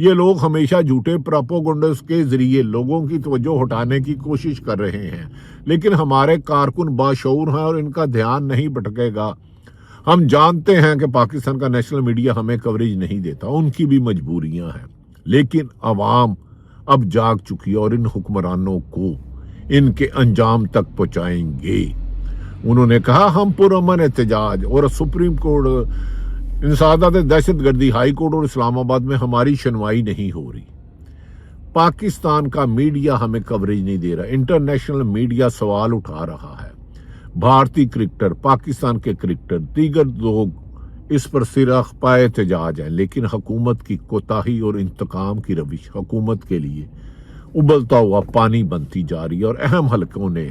یہ لوگ ہمیشہ جھوٹے پراپوگنڈس کے ذریعے لوگوں کی توجہ ہٹانے کی کوشش کر رہے ہیں، لیکن ہمارے کارکن باشعور ہیں اور ان کا دھیان نہیں بھٹکے گا۔ ہم جانتے ہیں کہ پاکستان کا نیشنل میڈیا ہمیں کوریج نہیں دیتا، ان کی بھی مجبوریاں ہیں، لیکن عوام اب جاگ چکی ہے اور ان حکمرانوں کو ان کے انجام تک پہنچائیں گے۔ انہوں نے کہا ہم پرامن احتجاج اور سپریم کورٹ، انسداد دہشت گردی، ہائی کورٹ اور اسلام آباد میں ہماری سنوائی نہیں ہو رہی۔ پاکستان کا میڈیا ہمیں کوریج نہیں دے رہا، انٹرنیشنل میڈیا سوال اٹھا رہا ہے۔ بھارتی کرکٹر، پاکستان کے کرکٹر، دیگر لوگ اس پر سراپا احتجاج ہے، لیکن حکومت کی کوتاہی اور انتقام کی روش حکومت کے لیے ابلتا ہوا پانی بنتی جا رہی ہے، اور اہم حلقوں نے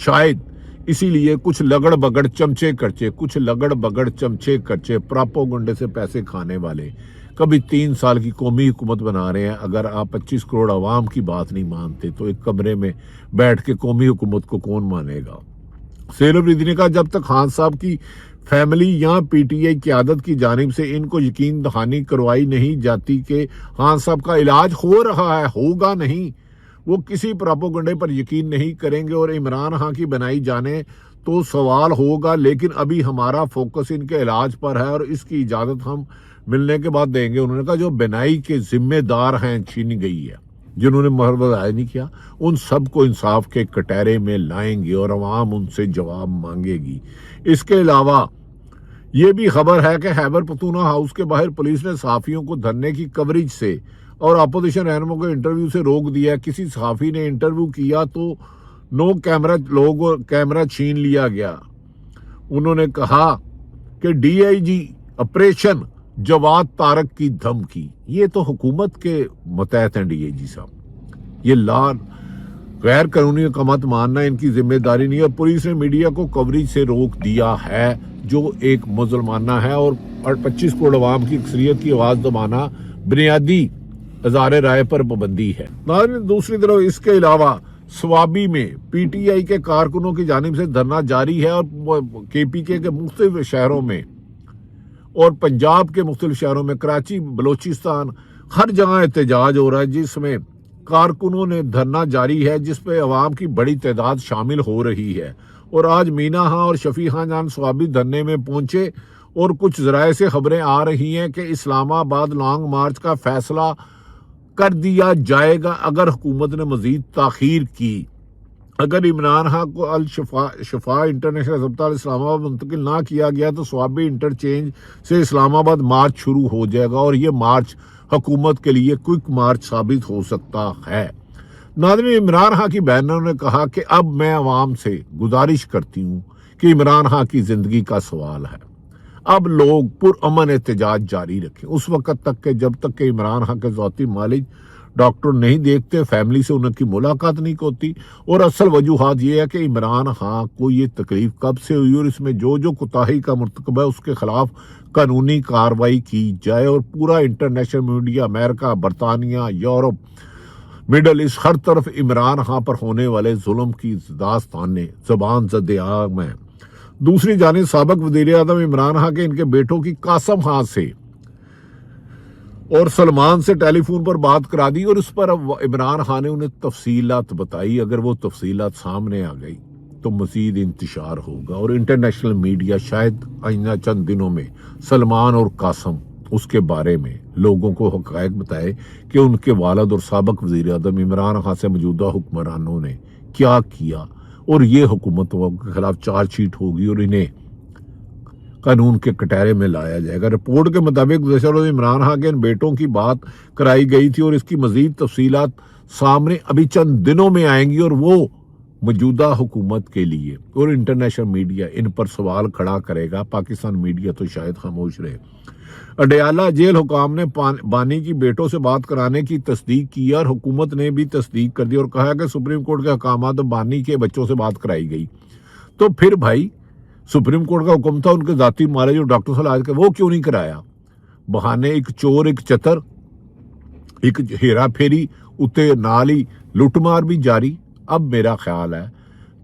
شاید اسی لیے کچھ لگڑ بگڑ چمچے کرچے پراپوگنڈے سے پیسے کھانے والے کبھی 3 سال کی قومی حکومت بنا رہے ہیں۔ اگر آپ 25 کروڑ عوام کی بات نہیں مانتے تو ایک کمرے میں بیٹھ کے قومی حکومت کو کون مانے گا؟ سیلو ریدی نے کہا جب تک خان صاحب کی فیملی یا پی ٹی آئی قیادت کی جانب سے ان کو یقین دہانی کروائی نہیں جاتی کہ خان صاحب کا علاج ہو رہا ہے، ہوگا نہیں، وہ کسی پراپوگنڈے پر یقین نہیں کریں گے اور عمران خان کی بنائی جانے تو سوال ہوگا، لیکن ابھی ہمارا فوکس ان کے علاج پر ہے اور اس کی اجازت ہم ملنے کے بعد دیں گے۔ انہوں نے کہا جو بنائی کے ذمہ دار ہیں چھینی گئی ہے، جنہوں نے محربت ضائع نہیں کیا، ان سب کو انصاف کے کٹہرے میں لائیں گے اور عوام ان سے جواب مانگے گی۔ اس کے علاوہ یہ بھی خبر ہے کہ خیبر پختونخوا ہاؤس کے باہر پولیس نے صحافیوں کو دھرنے کی کوریج سے اور اپوزیشن رہنماؤں کو انٹرویو سے روک دیا۔ کسی صحافی نے انٹرویو کیا تو کیمرہ چھین لیا گیا۔ انہوں نے کہا کہ ڈی آئی جی آپریشن جواد طارق کی دھمکی، یہ تو حکومت کے متحد ہیں ڈی آئی جی صاحب، یہ غیر قانونی اقدامات ماننا ان کی ذمہ داری نہیں ہے، اور پولیس نے میڈیا کو کوریج سے روک دیا ہے جو ایک مظلمانہ ہے، اور 25 کروڑ عوام کی اکثریت کی آواز دبانا بنیادی اظہار رائے پر پابندی ہے۔ دوسری طرف اس کے علاوہ سوابی میں پی ٹی آئی کے کارکنوں کی جانب سے دھرنا جاری ہے، اور کے پی کے مختلف شہروں میں اور پنجاب کے مختلف شہروں میں، کراچی، بلوچستان، ہر جگہ احتجاج ہو رہا ہے جس میں کارکنوں نے دھرنا جاری ہے، جس پہ عوام کی بڑی تعداد شامل ہو رہی ہے۔ اور آج مینا خان اور شفیع خان جان سوابی دھرنے میں پہنچے، اور کچھ ذرائع سے خبریں آ رہی ہیں کہ اسلام آباد لانگ مارچ کا فیصلہ کر دیا جائے گا اگر حکومت نے مزید تاخیر کی۔ اگر عمران خان کو شفا انٹرنیشنل ہسپتال اسلام آباد منتقل نہ کیا گیا تو سوابی انٹرچینج سے اسلام آباد مارچ شروع ہو جائے گا، اور یہ مارچ حکومت کے لیے کوئک مارچ ثابت ہو سکتا ہے۔ ناظرین، عمران خان کی بہنوں نے کہا کہ اب میں عوام سے گزارش کرتی ہوں کہ عمران خان کی زندگی کا سوال ہے، اب لوگ پرامن احتجاج جاری رکھیں اس وقت تک کہ جب تک کہ عمران خان کے ذاتی مالک ڈاکٹر نہیں دیکھتے، فیملی سے ان کی ملاقات نہیں ہوتی، اور اصل وجوہات یہ ہے کہ عمران خان کو یہ تکلیف کب سے ہوئی، اور اس میں جو کوتاہی کا مرتکب ہے اس کے خلاف قانونی کارروائی کی جائے، اور پورا انٹرنیشنل میڈیا، امریکہ، برطانیہ، یورپ، مڈل ایسٹ، ہر طرف عمران خان پر ہونے والے ظلم کی داستانیں زبان زدیاب ہیں۔ دوسری جانب سابق وزیر اعظم عمران خان کے ان کے بیٹوں کی قاسم خان سے اور سلمان سے ٹیلی فون پر بات کرا دی، اور اس پر عمران خان نے انہیں تفصیلات بتائی۔ اگر وہ تفصیلات سامنے آ گئی تو مزید انتشار ہوگا، اور انٹرنیشنل میڈیا شاید آئندہ چند دنوں میں سلمان اور قاسم اس کے بارے میں لوگوں کو حقائق بتائے کہ ان کے والد اور سابق وزیر اعظم عمران خان سے موجودہ حکمرانوں نے کیا کیا، اور یہ حکومتوں کے خلاف چارج شیٹ ہوگی اور انہیں قانون کے کٹہرے میں لایا جائے گا۔ رپورٹ کے مطابق گزشتہ روز عمران خان کے ان بیٹوں کی بات کرائی گئی تھی، اور اس کی مزید تفصیلات سامنے ابھی چند دنوں میں آئیں گی، اور وہ موجودہ حکومت کے لیے اور انٹرنیشنل میڈیا ان پر سوال کھڑا کرے گا۔ پاکستان میڈیا تو شاید خاموش رہے۔ اڈیالہ جیل حکام نے بانی کی بیٹوں سے بات کرانے کی تصدیق کی، اور حکومت نے بھی تصدیق کر دی اور کہا کہ سپریم کورٹ کے احکامات بانی کے بچوں سے بات کرائی گئی۔ تو پھر بھائی سپریم کورٹ کا حکم تھا ان کے ذاتی مالک جو ڈاکٹر صلی اللہ علیہ وسلم، وہ کیوں نہیں کرایا؟ بہانے ایک چور، ایک چتر، ایک ہیرا پھیری، اتے نال ہی لٹ مار بھی جاری۔ اب میرا خیال ہے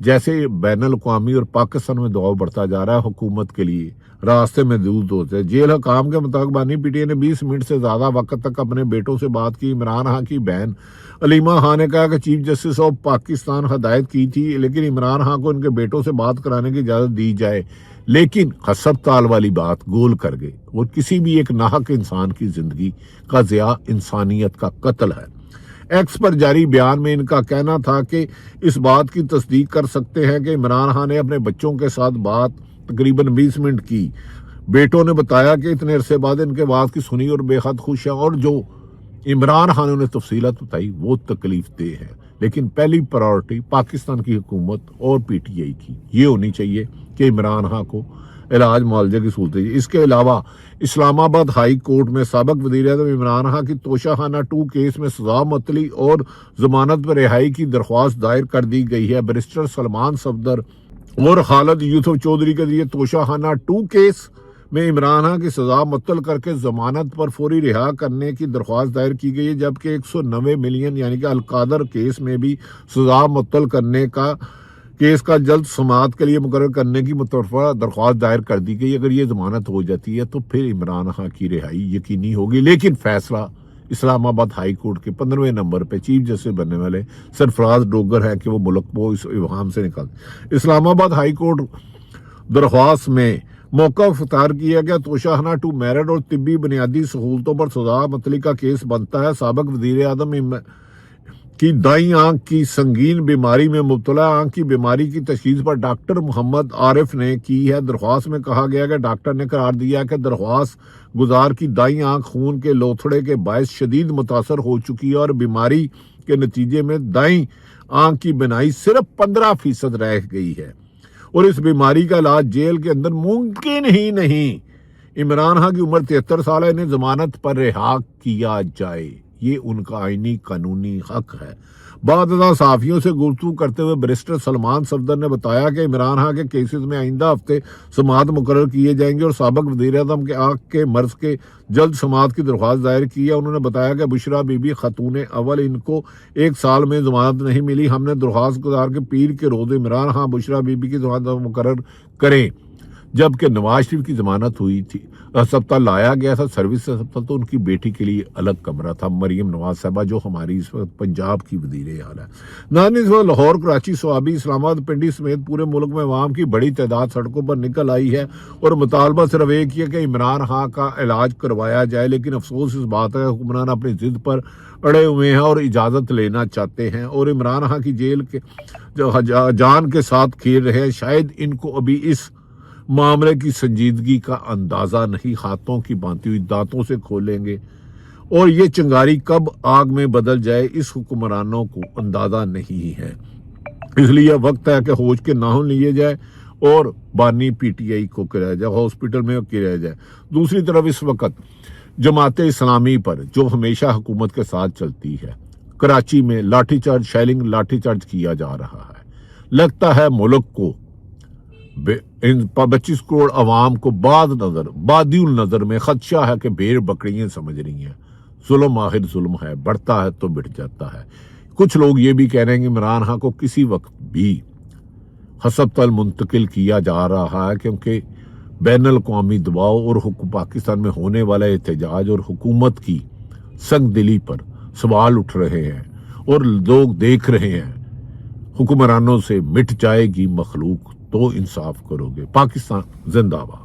جیسے بین الاقوامی اور پاکستان میں دباؤ بڑھتا جا رہا ہے حکومت کے لیے راستے میں دور ہوتے ہیں۔ جیل حکام کے مطابق بانی پی ٹی آئی نے 20 منٹ سے زیادہ وقت تک اپنے بیٹوں سے بات کی۔ عمران خان کی بہن علیمہ خان نے کہا کہ چیف جسٹس آف پاکستان ہدایت کی تھی لیکن عمران خان کو ان کے بیٹوں سے بات کرانے کی اجازت دی جائے، لیکن ہسپتال والی بات گول کر گئے اور کسی بھی ایک ناحق انسان کی زندگی کا ضیاع انسانیت کا قتل ہے۔ ایکس پر جاری بیان میں ان کا کہنا تھا کہ اس بات کی تصدیق کر سکتے ہیں کہ عمران خان نے اپنے بچوں کے ساتھ بات تقریباً 20 منٹ کی۔ بیٹوں نے بتایا کہ اتنے عرصے بعد ان کے بات کی سنی اور بے حد خوش ہیں، اور جو عمران خان نے تفصیلات بتائی وہ تکلیف دہ ہے، لیکن پہلی پرائورٹی پاکستان کی حکومت اور پی ٹی آئی کی یہ ہونی چاہیے کہ عمران خان کو علاج معالجے کی سہولتیں۔ اس کے علاوہ اسلام آباد ہائی کورٹ میں سابق وزیر اعظم عمران خان کی توشہ خانہ 2 کیس میں سزا معطلی اور ضمانت پر رہائی کی درخواست دائر کر دی گئی ہے۔ بیرسٹر سلمان صفدر اور خالد یوسف چودھری کے ذریعے توشہ خانہ 2 کیس میں عمران خان کی سزا معطل کر کے ضمانت پر فوری رہا کرنے کی درخواست دائر کی گئی ہے، جبکہ 190 ملین یعنی کہ القادر کیس میں بھی سزا معطل کرنے کا کیس کا جلد سماعت کے لیے مقرر کرنے کی متفقہ درخواست دائر کر دی گئی۔ اگر یہ ضمانت ہو جاتی ہے تو پھر عمران خان کی رہائی یقینی ہوگی، لیکن فیصلہ اسلام آباد ہائی کورٹ کے 15ویں نمبر پہ چیف جسٹس بننے والے سرفراز ڈوگر ہے کہ وہ ملک کو اس ابہام سے نکال۔ اسلام آباد ہائی کورٹ درخواست میں موقف اختیار کیا گیا۔ توشہ خانہ 2 میرٹ اور طبی بنیادی سہولتوں پر سزا معطلی کا کیس بنتا ہے۔ سابق وزیر اعظم کی دائیں آنکھ کی سنگین بیماری میں مبتلا آنکھ کی بیماری کی تشخیص پر ڈاکٹر محمد عارف نے کی ہے۔ درخواست میں کہا گیا کہ ڈاکٹر نے قرار دیا کہ درخواست گزار کی دائیں آنکھ خون کے لوتھڑے کے باعث شدید متاثر ہو چکی ہے اور بیماری کے نتیجے میں دائیں آنکھ کی بینائی صرف 15% رہ گئی ہے اور اس بیماری کا علاج جیل کے اندر ممکن ہی نہیں۔ عمران خان کی عمر 73 سال ہے، انہیں ضمانت پر رہا کیا جائے، یہ ان کا آئینی قانونی حق ہے۔ بعد ازاں صحافیوں سے گفتگو کرتے ہوئے بیرسٹر سلمان صفدر نے بتایا کہ عمران خان کے کیسز میں آئندہ ہفتے سماعت مقرر کیے جائیں گے اور سابق وزیر اعظم کے آنکھ کے مرض کے جلد سماعت کی درخواست دائر کی ہے۔ انہوں نے بتایا کہ بشرا بی بی خاتون اول، ان کو 1 سال میں ضمانت نہیں ملی، ہم نے درخواست گزار کے پیر کے روز عمران خان بشرا بی بی کی ضمانت مقرر کریں، جبکہ نواز شریف کی ضمانت ہوئی تھی۔ ہسپتال لایا گیا تھا، سروس ہسپتال، تو ان کی بیٹی کے لیے الگ کمرہ تھا، مریم نواز صاحبہ جو ہماری اس وقت پنجاب کی وزیر اعلیٰ ہے۔ ناظرین، اس وقت لاہور، کراچی، سوابی، اسلام آباد، پنڈی سمیت پورے ملک میں عوام کی بڑی تعداد سڑکوں پر نکل آئی ہے اور مطالبہ صرف ایک ہی ہے کہ عمران خان کا علاج کروایا جائے، لیکن افسوس اس بات ہے کہ حکمران اپنی ضد پر اڑے ہوئے ہیں اور اجازت لینا چاہتے ہیں اور عمران خان کی جیل کے جان کے ساتھ کھیل رہے ہیں۔ شاید ان کو ابھی اس معاملے کی سنجیدگی کا اندازہ نہیں، ہاتھوں کی باندھی ہوئی دانتوں سے کھولیں گے اور یہ چنگاری کب آگ میں بدل جائے اس حکمرانوں کو اندازہ نہیں ہے۔ اس لیے وقت ہے کہ ہوش کے ناخن لیے جائے اور بانی پی ٹی آئی کو کرایا جائے، ہاسپٹل میں کرایا جائے۔ دوسری طرف اس وقت جماعت اسلامی پر جو ہمیشہ حکومت کے ساتھ چلتی ہے، کراچی میں لاٹھی چارج، شیلنگ لاٹھی چارج کیا جا رہا ہے۔ لگتا ہے ملک کو 25 کروڑ عوام کو بادی النظر میں خدشہ ہے کہ بھیڑ بکریاں سمجھ رہی ہیں، ظلم آخر ظلم ہے، بڑھتا ہے تو بڑھ جاتا ہے۔ کچھ لوگ یہ بھی کہہ رہے ہیں کہ عمران خان کو کسی وقت بھی ہسپتال منتقل کیا جا رہا ہے، کیونکہ بین الاقوامی دباؤ اور پاکستان میں ہونے والا احتجاج اور حکومت کی سنگ دلی پر سوال اٹھ رہے ہیں اور لوگ دیکھ رہے ہیں حکمرانوں سے مٹ جائے گی مخلوق تو انصاف کرو گے۔ پاکستان زندہ باد۔